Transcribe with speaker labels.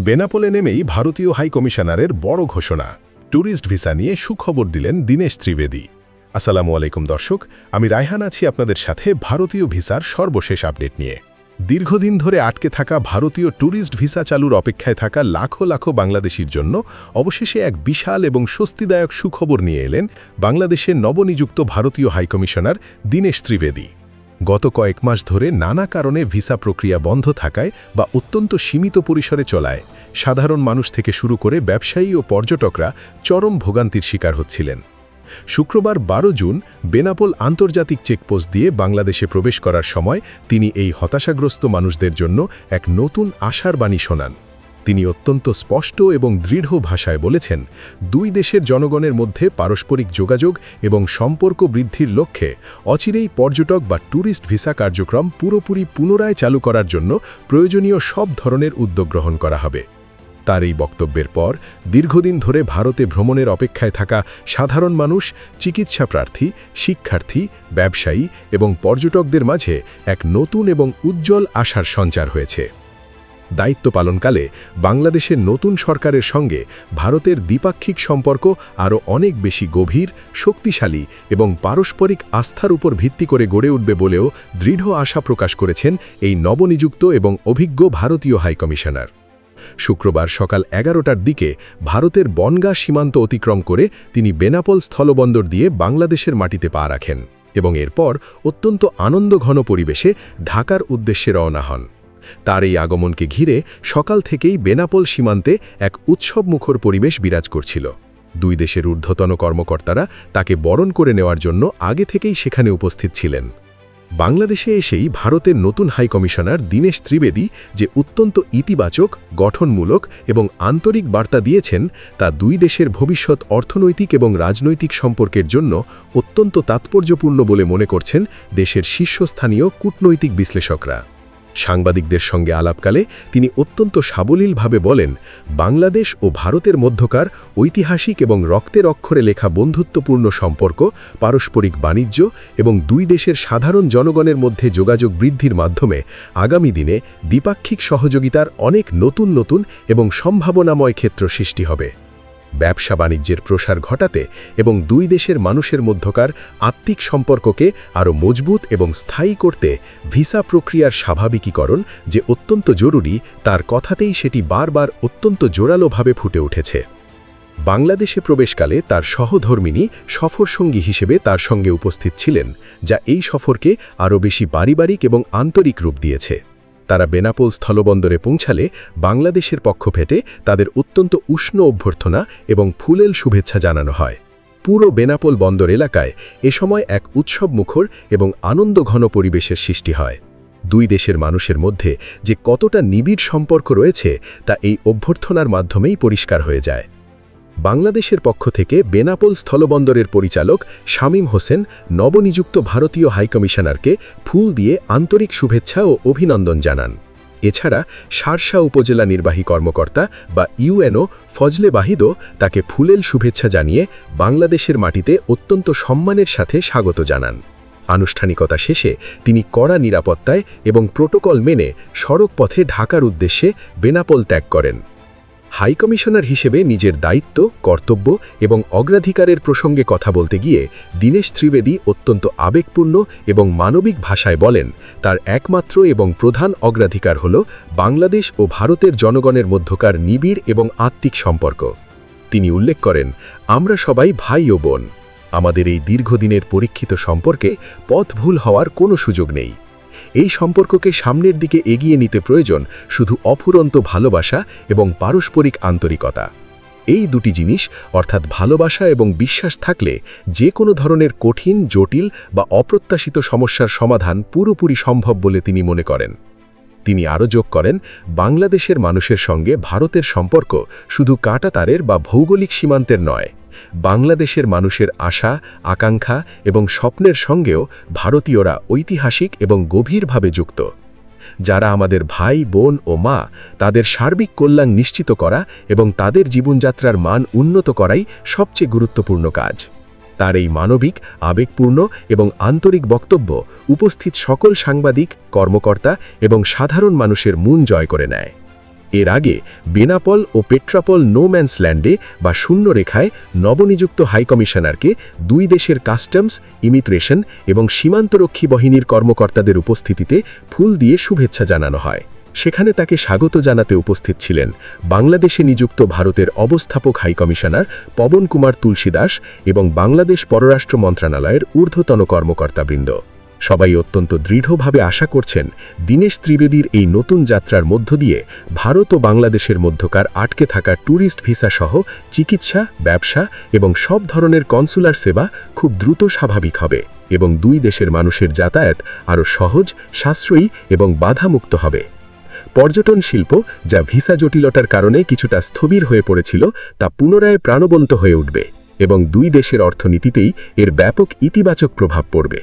Speaker 1: বেনাপোলে নেমেই ভারতীয় হাই কমিশনারের বড় ঘোষণা। ট্যুরিস্ট ভিসা নিয়ে সুখবর দিলেন দীনেশ ত্রিবেদী। আসসালামু আলাইকুম দর্শক, আমি রায়হান আছি আপনাদের সাথে ভারতীয় ভিসার সর্বশেষ আপডেট নিয়ে। দীর্ঘদিন ধরে আটকে থাকা ভারতীয় ট্যুরিস্ট ভিসা চালুর অপেক্ষায় থাকা লাখো লাখো বাংলাদেশির জন্য অবশেষে এক বিশাল এবং স্বস্তিদায়ক সুখবর নিয়ে এলেন বাংলাদেশের নবনিযুক্ত ভারতীয় হাইকমিশনার দীনেশ ত্রিবেদী। গত কয়েক মাস ধরে নানা কারণে ভিসা প্রক্রিয়া বন্ধ থাকায় বা অত্যন্ত সীমিত পরিসরে চলায় সাধারণ মানুষ থেকে শুরু করে ব্যবসায়ী ও পর্যটকরা চরম ভোগান্তির শিকার হচ্ছিলেন। শুক্রবার ১২ জুন বেনাপোল আন্তর্জাতিক চেকপোস্ট দিয়ে বাংলাদেশে প্রবেশ করার সময় তিনি এই হতাশাগ্রস্ত মানুষদের জন্য এক নতুন আশার বাণী শোনান। তিনি অত্যন্ত স্পষ্ট এবং দৃঢ় ভাষায় বলেছেন, দুই দেশের জনগণের মধ্যে পারস্পরিক যোগাযোগ এবং সম্পর্ক বৃদ্ধির লক্ষ্যে অচিরেই পর্যটক বা ট্যুরিস্ট ভিসা কার্যক্রম পুরোপুরি পুনরায় চালু করার জন্য প্রয়োজনীয় সব ধরনের উদ্যোগ গ্রহণ করা হবে। তার এই বক্তব্যের পর দীর্ঘদিন ধরে ভারতে ভ্রমণের অপেক্ষায় থাকা সাধারণ মানুষ, চিকিৎসা প্রার্থী, শিক্ষার্থী, ব্যবসায়ী এবং পর্যটকদের মাঝে এক নতুন এবং উজ্জ্বল আশার সঞ্চার হয়েছে। দায়িত্ব পালনকালে বাংলাদেশের নতুন সরকারের সঙ্গে ভারতের দ্বিপাক্ষিক সম্পর্ক আরও অনেক বেশি গভীর, শক্তিশালী এবং পারস্পরিক আস্থার উপর ভিত্তি করে গড়ে উঠবে বলেও দৃঢ় আশা প্রকাশ করেছেন এই নবনিযুক্ত এবং অভিজ্ঞ ভারতীয় হাইকমিশনার। শুক্রবার সকাল ১১টার দিকে ভারতের বনগাঁ সীমান্ত অতিক্রম করে তিনি বেনাপোল স্থলবন্দর দিয়ে বাংলাদেশের মাটিতে পা রাখেন এবং এরপর অত্যন্ত আনন্দঘন পরিবেশে ঢাকার উদ্দেশ্যে রওনা হন। তার এই আগমনকে ঘিরে সকাল থেকেই বেনাপোল সীমান্তে এক উৎসবমুখর পরিবেশ বিরাজ করছিল। দুই দেশের ঊর্ধ্বতন কর্মকর্তারা তাকে বরণ করে নেওয়ার জন্য আগে থেকেই সেখানে উপস্থিত ছিলেন। বাংলাদেশে এসেই ভারতের নতুন হাইকমিশনার দীনেশ ত্রিবেদী যে অত্যন্ত ইতিবাচক, গঠনমূলক এবং আন্তরিক বার্তা দিয়েছেন তা দুই দেশের ভবিষ্যৎ অর্থনৈতিক এবং রাজনৈতিক সম্পর্কের জন্য অত্যন্ত তাৎপর্যপূর্ণ বলে মনে করছেন দেশের শীর্ষস্থানীয় কূটনৈতিক বিশ্লেষকরা। সাংবাদিকদের সঙ্গে আলাপকালে তিনি অত্যন্ত সাবলীলভাবে বলেন, বাংলাদেশ ও ভারতের মধ্যকার ঐতিহাসিক এবং রক্তের অক্ষরে লেখা বন্ধুত্বপূর্ণ সম্পর্ক, পারস্পরিক বাণিজ্য এবং দুই দেশের সাধারণ জনগণের মধ্যে যোগাযোগ বৃদ্ধির মাধ্যমে আগামী দিনে দ্বিপাক্ষিক সহযোগিতার অনেক নতুন নতুন এবং সম্ভাবনাময় ক্ষেত্র সৃষ্টি হবে। ব্যবসা বাণিজ্যের প্রসার ঘটাতে এবং দুই দেশের মানুষের মধ্যকার আত্মিক সম্পর্ককে আরও মজবুত এবং স্থায়ী করতে ভিসা প্রক্রিয়ার স্বাভাবিকীকরণ যে অত্যন্ত জরুরি, তার কথাতেই সেটি বারবার অত্যন্ত জোরালোভাবে ফুটে উঠেছে। বাংলাদেশে প্রবেশকালে তার সহধর্মিণী সফরসঙ্গী হিসেবে তার সঙ্গে উপস্থিত ছিলেন, যা এই সফরকে আরও বেশি পারিবারিক এবং আন্তরিক রূপ দিয়েছে। তারা বেনাপোল স্থলবন্দরে পৌঁছালে বাংলাদেশের পক্ষ থেকে তাদের অত্যন্ত উষ্ণ অভ্যর্থনা এবং ফুলেল শুভেচ্ছা জানানো হয়। পুরো বেনাপোল বন্দর এলাকায় এ সময় এক উৎসবমুখর এবং আনন্দঘন পরিবেশের সৃষ্টি হয়। দুই দেশের মানুষের মধ্যে যে কতটা নিবিড় সম্পর্ক রয়েছে তা এই অভ্যর্থনার মাধ্যমেই পরিষ্কার হয়ে যায়। বাংলাদেশের পক্ষ থেকে বেনাপোল স্থলবন্দরের পরিচালক শামীম হোসেন নবনিযুক্ত ভারতীয় হাইকমিশনারকে ফুল দিয়ে আন্তরিক শুভেচ্ছা ও অভিনন্দন জানান। এছাড়া শার্শা উপজেলা নির্বাহী কর্মকর্তা বা ইউএনও ফজলে বাহিদও তাকে ফুলেল শুভেচ্ছা জানিয়ে বাংলাদেশের মাটিতে অত্যন্ত সম্মানের সাথে স্বাগত জানান। আনুষ্ঠানিকতা শেষে তিনি কড়া নিরাপত্তায় এবং প্রোটোকল মেনে সড়ক পথে ঢাকার উদ্দেশ্যে বেনাপোল ত্যাগ করেন। হাইকমিশনার হিসেবে নিজের দায়িত্ব, কর্তব্য এবং অগ্রাধিকারের প্রসঙ্গে কথা বলতে গিয়ে দীনেশ ত্রিবেদী অত্যন্ত আবেগপূর্ণ এবং মানবিক ভাষায় বলেন, তার একমাত্র এবং প্রধান অগ্রাধিকার হল বাংলাদেশ ও ভারতের জনগণের মধ্যকার নিবিড় এবং আত্মিক সম্পর্ক। তিনি উল্লেখ করেন, আমরা সবাই ভাই ও বোন। আমাদের এই দীর্ঘদিনের পরীক্ষিত সম্পর্কে পথ ভুল হওয়ার কোনো সুযোগ নেই। এই সম্পর্ককে সামনের দিকে এগিয়ে নিতে প্রয়োজন শুধু অফুরন্ত ভালোবাসা এবং পারস্পরিক আন্তরিকতা। এই দুটি জিনিস অর্থাৎ ভালোবাসা এবং বিশ্বাস থাকলে যে কোনো ধরনের কঠিন, জটিল বা অপ্রত্যাশিত সমস্যার সমাধান পুরোপুরি সম্ভব বলে তিনি মনে করেন। তিনি আরও যোগ করেন, বাংলাদেশের মানুষের সঙ্গে ভারতের সম্পর্ক শুধু কাঁটাতারের বা ভৌগোলিক সীমান্তের নয়, বাংলাদেশের মানুষের আশা, আকাঙ্ক্ষা এবং স্বপ্নের সঙ্গেও ভারতীয়রা ঐতিহাসিক এবং গভীরভাবে যুক্ত। যারা আমাদের ভাই, বোন ও মা, তাদের সার্বিক কল্যাণ নিশ্চিত করা এবং তাদের জীবনযাত্রার মান উন্নত করাই সবচেয়ে গুরুত্বপূর্ণ কাজ। তার এই মানবিক, আবেগপূর্ণ এবং আন্তরিক বক্তব্য উপস্থিত সকল সাংবাদিক, কর্মকর্তা এবং সাধারণ মানুষের মন জয় করে নেয়।
Speaker 2: এর আগে বেনাপল ও পেট্রাপল নোম্যান্স ল্যান্ডে বা শূন্যরেখায় নবনিযুক্ত হাইকমিশনারকে দুই দেশের কাস্টমস, ইমিগ্রেশন এবং সীমান্তরক্ষী বাহিনীর কর্মকর্তাদের উপস্থিতিতে ফুল দিয়ে শুভেচ্ছা জানানো হয়। সেখানে তাকে স্বাগত জানাতে উপস্থিত ছিলেন বাংলাদেশে নিযুক্ত ভারতের অবস্থাপক হাইকমিশনার পবন কুমার তুলসী দাস এবং বাংলাদেশ পররাষ্ট্র মন্ত্রণালয়ের ঊর্ধ্বতন কর্মকর্তাবৃন্দ। সবাই অত্যন্ত দৃঢ়ভাবে আশা করছেন দীনেশ ত্রিবেদীর এই নতুন যাত্রার মধ্য দিয়ে ভারত ও বাংলাদেশের মধ্যকার আটকে থাকা ট্যুরিস্ট ভিসা সহ চিকিৎসা, ব্যবসা এবং সব ধরনের কনসুলার সেবা খুব দ্রুত স্বাভাবিক হবে এবং দুই দেশের মানুষের যাতায়াত আরও সহজ, সাশ্রয়ী এবং বাধামুক্ত হবে। পর্যটন শিল্প, যা ভিসা জটিলতার কারণে কিছুটা স্থবির হয়ে পড়েছিল, তা পুনরায় প্রাণবন্ত হয়ে উঠবে এবং দুই দেশের অর্থনীতিতেই এর ব্যাপক ইতিবাচক প্রভাব পড়বে।